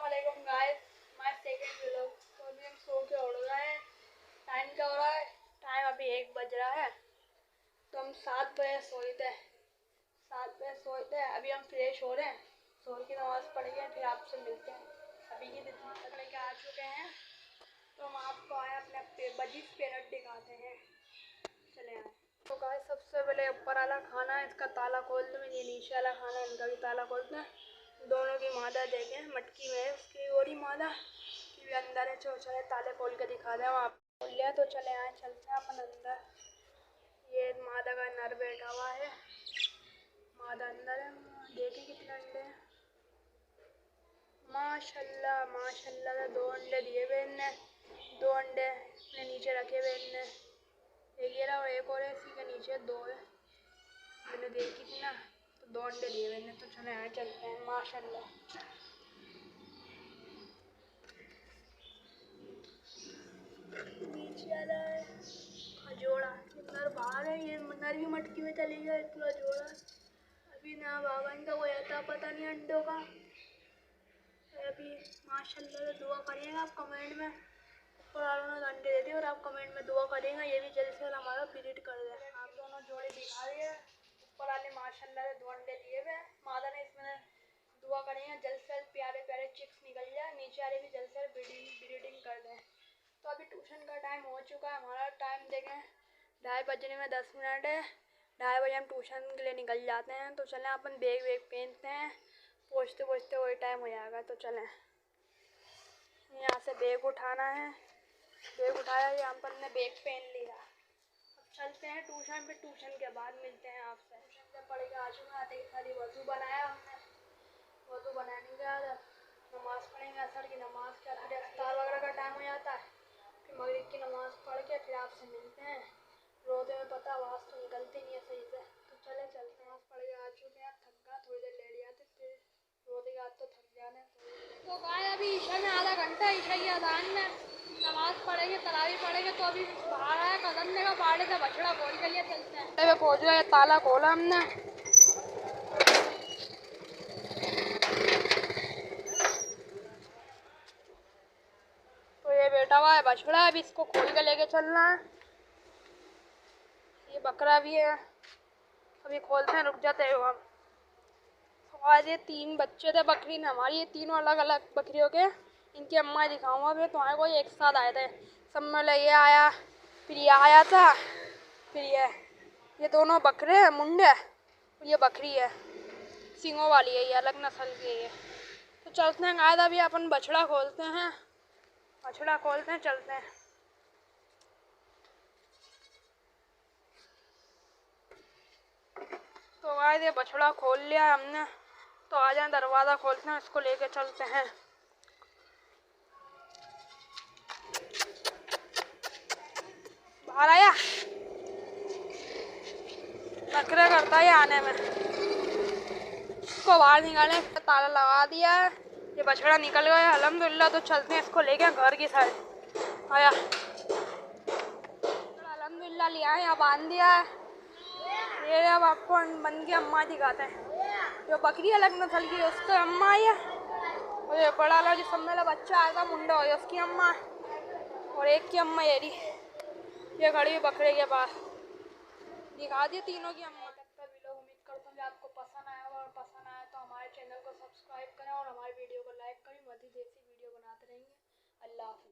अस्सलामुअलैकुम guys, my second vlog. तो अभी हम सो के उठ गए हैं। टाइम क्या हो रहा है? टाइम अभी 1 बज रहा है। तो हम 7 बजे सोए थे। अभी हम फ्रेश हो रहे हैं, जोहर की नमाज़ पढ़ेंगे, फिर आपसे मिलते हैं। अभी की तक लेके आ चुके हैं, तो हम आपको आए अपने बजीज पेरेंट दिखाते हैं। चले आए। तो गाइस सबसे पहले ऊपर वाला खाना है, इसका ताला खोल दो। ये नीचे वाला खाना है, इनका भी ताला खोलते हैं। दोनों की मादा देखें, मटकी में उसकी और ही मादा की भी अंदर है। चले ताले खोल के दिखा दें। वहाँ खोल लिया तो चले आए, चलते हैं अपन अंदर। ये मादा का नर बैठा हुआ है, मादा अंदर है। देखिए कितने अंडे हैं, माशाल्लाह माशाल्लाह। 2 अंडे दिए हुए इनने, 2 अंडे अपने नीचे रखे हुए इनने। एक ये रहा और एक और है, इसी के नीचे 2 है। मैंने देखी थी ना, तो 2 अंडे दिए हुए। तो चले आए, चलते हैं। माशाल्लाह नीचे वाला है खजोड़ा, नर बाहर है। ये नर भी मटकी में चली गया, पूरा जोड़ा। अभी ना बाबा इनका कोई आता पता नहीं अंडों का। अभी माशाल्लाह दुआ करिएगा आप कमेंट में। ऊपर वालों ने अंडे दे दिए और आप कमेंट में दुआ करेंगे ये भी जल्द से हमारा ब्रीड कर दे। आप दोनों जोड़े दिखा रही है। ऊपर वाले माशाल्लाह से 2 अंडे दिए हुए। मादा ने इसमें दुआ करेंगे जल्द से जल्द प्यारे प्यारे चिक्स निकल जाए, नीचे वाले भी जल्द से जल्द ब्रीडिंग कर दें। तो अभी ट्यूशन का टाइम हो चुका है। हमारा टाइम देखें 2:30 बजने में 10 मिनट है। 2:30 बजे हम ट्यूशन के लिए निकल जाते हैं। तो चलें अपन बैग पहनते हैं, पहुँचते पहुँचते वही टाइम हो जाएगा। तो चलें, यहाँ से बैग उठाना है। बैग उठाया, ये अपन ने बैग पहन लिया। अब चलते हैं ट्यूशन पे। ट्यूशन के बाद मिलते हैं आपसे। ट्यूशन से पढ़ के आ चुके हैं, आते ही खाली वज़ू बनाया हमने। वज़ू बनाने के बाद नमाज़ पढ़ेंगे, असर की नमाज़ के बाद फिर इफ्तार वगैरह का टाइम हो जाता है। फिर मगरिब की नमाज़ पढ़ के फिर आपसे मिलते हैं। रोज़े में पता आवाज़ तो निकलती नहीं है सही से। तो चले चलते हैं। पढ़ के आ चुके हैं, थक गया, थोड़ी देर लेट जाते, फिर रोज़े के बाद तो थक जाने। तो गाय अभी ईशा में आधा घंटा, ईशा की अजान में नमाज़ पढ़ेंगे, तरावी पढ़ेंगे। तो अभी बाहर आया कदम देगा बाड़े से बछड़ा खोल के लिए चलते हैं। पहुँच गए, ताला खोला हमने। तो ये बैठा हुआ है बछड़ा, अभी इसको खोल के लेके चलना है। ये बकरा भी है, अभी खोलते हैं, रुक जाते हैं हम। तो आज ये 3 बच्चे थे बकरी ने हमारी, ये तीनों अलग अलग बकरियों के। इनकी अम्मा दिखाऊंगा फिर तुम्हारे को। एक साथ आए थे सब में, ये आया, फिर ये आया था, फिर ये दोनों बकरे हैं मुंडे, और ये बकरी है सींगों वाली है, ये अलग नस्ल की है ये। तो चलते हैं गाय, अभी अपन बछड़ा खोलते हैं, चलते हैं। तो गाइस ये बछड़ा खोल लिया है हमने। तो आ जाए, दरवाज़ा खोलते हैं, इसको लेके चलते हैं। बाहर आया, नखरे करता है आने में। इसको बाहर निकाले, ताला लगा दिया है, ये बछड़ा निकल गया अल्हम्दुलिल्लाह। तो चलते हैं, इसको लेके घर की साइड। आया, अल्हम्दुलिल्लाह लिया है, यहाँ बांध दिया है। ये अब आपको बन के अम्मा दिखाते हैं। जो बकरी अलग नस्ल की है उसका अम्मा है, और ये बड़ा वाला जो सब मेरा बच्चा आएगा मुंडा हो, उसकी अम्मा है। और एक की अम्मा ये खड़ी है बकरे के पास। दिखा दिए तीनों की अम्मा। उम्मीद करता हूँ कि आपको पसंद आया होगा, और पसंद आया तो हमारे चैनल को सब्सक्राइब करें और हमारी वीडियो को लाइक करें। मज़ीद ऐसी